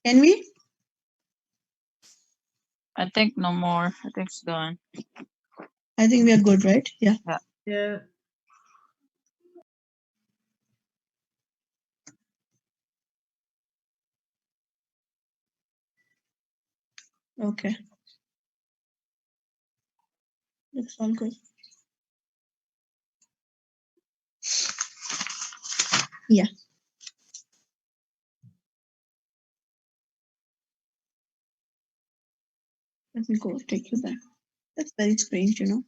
Can we? I think no more. I think it's done. I think we are good, right? Yeah. Yeah. Yeah. Okay. Looks all good. Yeah. Let me go take you back. That's very strange, you know.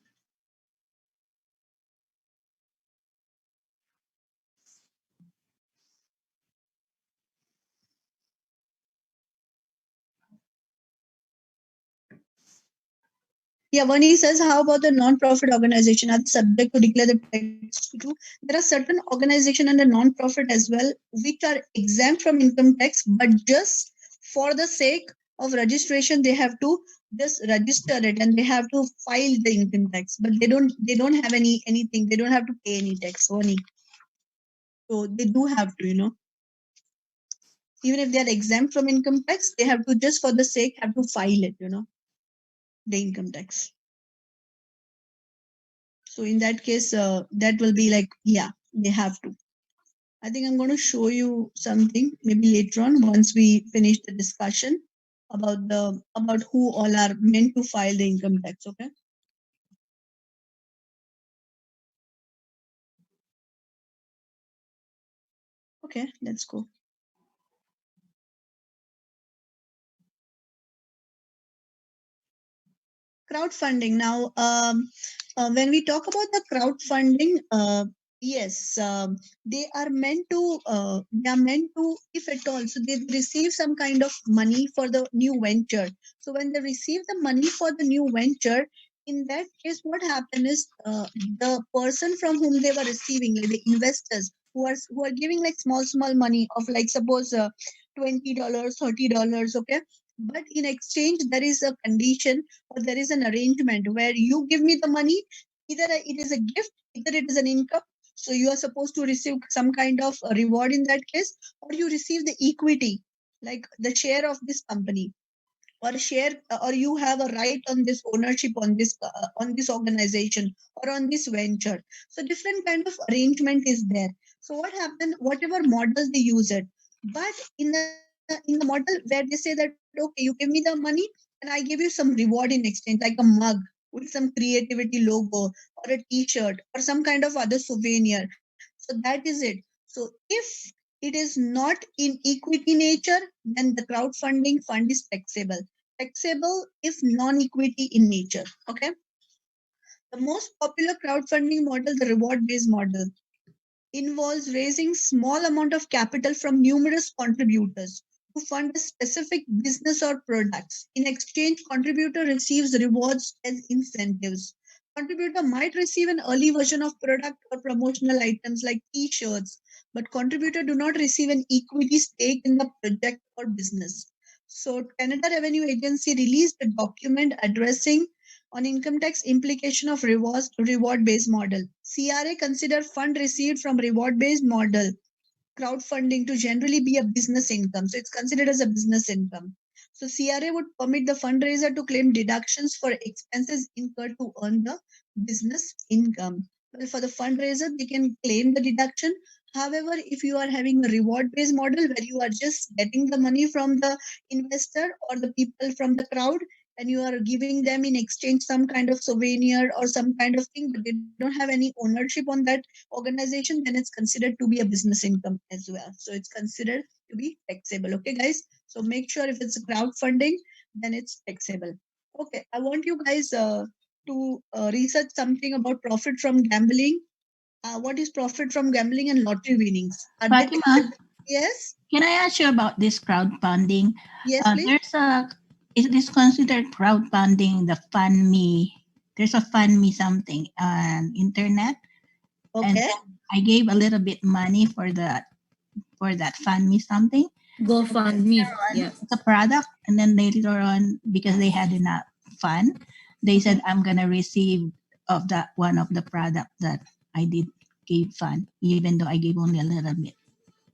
Yeah, Vani says, how about the non-profit organization are subject to declare the tax too? There are certain organization and the non-profit as well, which are exempt from income tax, but just for the sake of registration, they have to just register it and they have to file the income tax, but they don't have anything. They don't have to pay any tax, Vani. So they do have to, you know. Even if they are exempt from income tax, they have to just for the sake have to file it, you know, the income tax. So in that case, that will be like, yeah, they have to. I think I'm going to show you something maybe later on once we finish the discussion about who all are meant to file the income tax. Okay. Okay, let's go. Crowdfunding. Now, when we talk about the crowdfunding, yes, they are meant to, if at all, so they receive some kind of money for the new venture. So when they receive the money for the new venture, in that case, what happened is the person from whom they were receiving, like the investors who are giving like small money of like suppose $20, $30, okay. But in exchange, there is a condition or there is an arrangement where you give me the money, either it is a gift, either it is an income. So you are supposed to receive some kind of a reward in that case, or you receive the equity, like the share of this company, or share, or you have a right on this ownership on this organization or on this venture. So different kind of arrangement is there. So what happened? Whatever models they use it, but in the model where they say that okay, you give me the money and I give you some reward in exchange, like a mug with some creativity logo or a t-shirt or some kind of other souvenir. So that is it. So if it is not in equity nature, then the crowdfunding fund is taxable if non-equity in nature. Okay. The most popular crowdfunding model, the reward-based model, involves raising small amount of capital from numerous contributors to fund a specific business or products. In exchange, contributor receives rewards as incentives. Contributor might receive an early version of product or promotional items like t-shirts, but contributor do not receive an equity stake in the project or business. So Canada Revenue Agency released a document addressing on income tax implication of reward based model. CRA consider fund received from reward based model crowdfunding to generally be a business income. So it's considered as a business income. So CRA would permit the fundraiser to claim deductions for expenses incurred to earn the business income. Well, for the fundraiser, they can claim the deduction. However, if you are having a reward based model where you are just getting the money from the investor or the people from the crowd, and you are giving them in exchange some kind of souvenir or some kind of thing, but they don't have any ownership on that organization, then it's considered to be a business income as well. So it's considered to be taxable. Okay, guys. So make sure if it's crowdfunding, then it's taxable. Okay, I want you guys to research something about profit from gambling. What is profit from gambling and lottery winnings? Are they Fatima, taxable? Yes. can I ask you about this crowdfunding? Yes, please. Is this considered crowdfunding, the Fund Me? There's a Fund Me something on internet, and Okay. then I gave a little bit money for that Fund Me something. GoFundMe. On, Yeah. it's a product, and then later on, because they had enough fun, they said I'm gonna receive of that one of the product that I did gave fun, even though I gave only a little bit.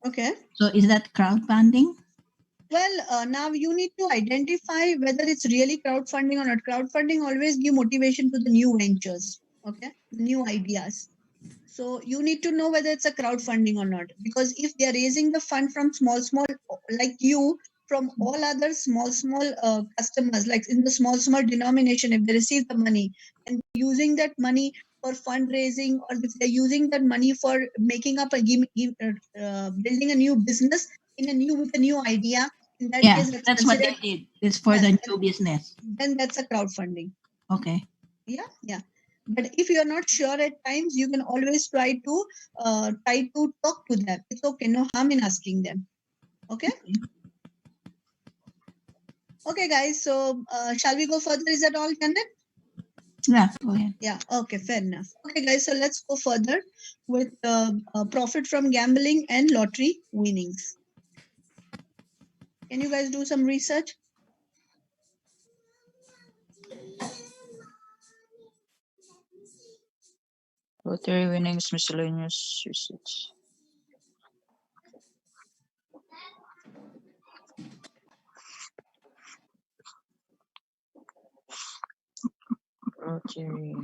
Okay. So is that crowdfunding? Well, now you need to identify whether it's really crowdfunding or not. Crowdfunding always give motivation to the new ventures, okay, new ideas. So you need to know whether it's a crowdfunding or not, because if they are raising the fund from small, like you, from all other small customers, like in the small denomination, if they receive the money and using that money for fundraising, or if they're using that money for making up building a new business with a new idea, in that Yeah, case, that's that's what they considered, did. It's for yeah, the new business. then that's a crowdfunding. Okay. Yeah. But if you're not sure at times, you can always try to talk to them. It's okay, no harm in asking them. Okay. Okay, guys. So shall we go further? Is that all, Janet? Yeah, go ahead. Yeah. Okay, fair enough. Okay, guys. So let's go further with profit from gambling and lottery winnings. Can you guys do some research? Lottery winnings, miscellaneous usage. Lottery.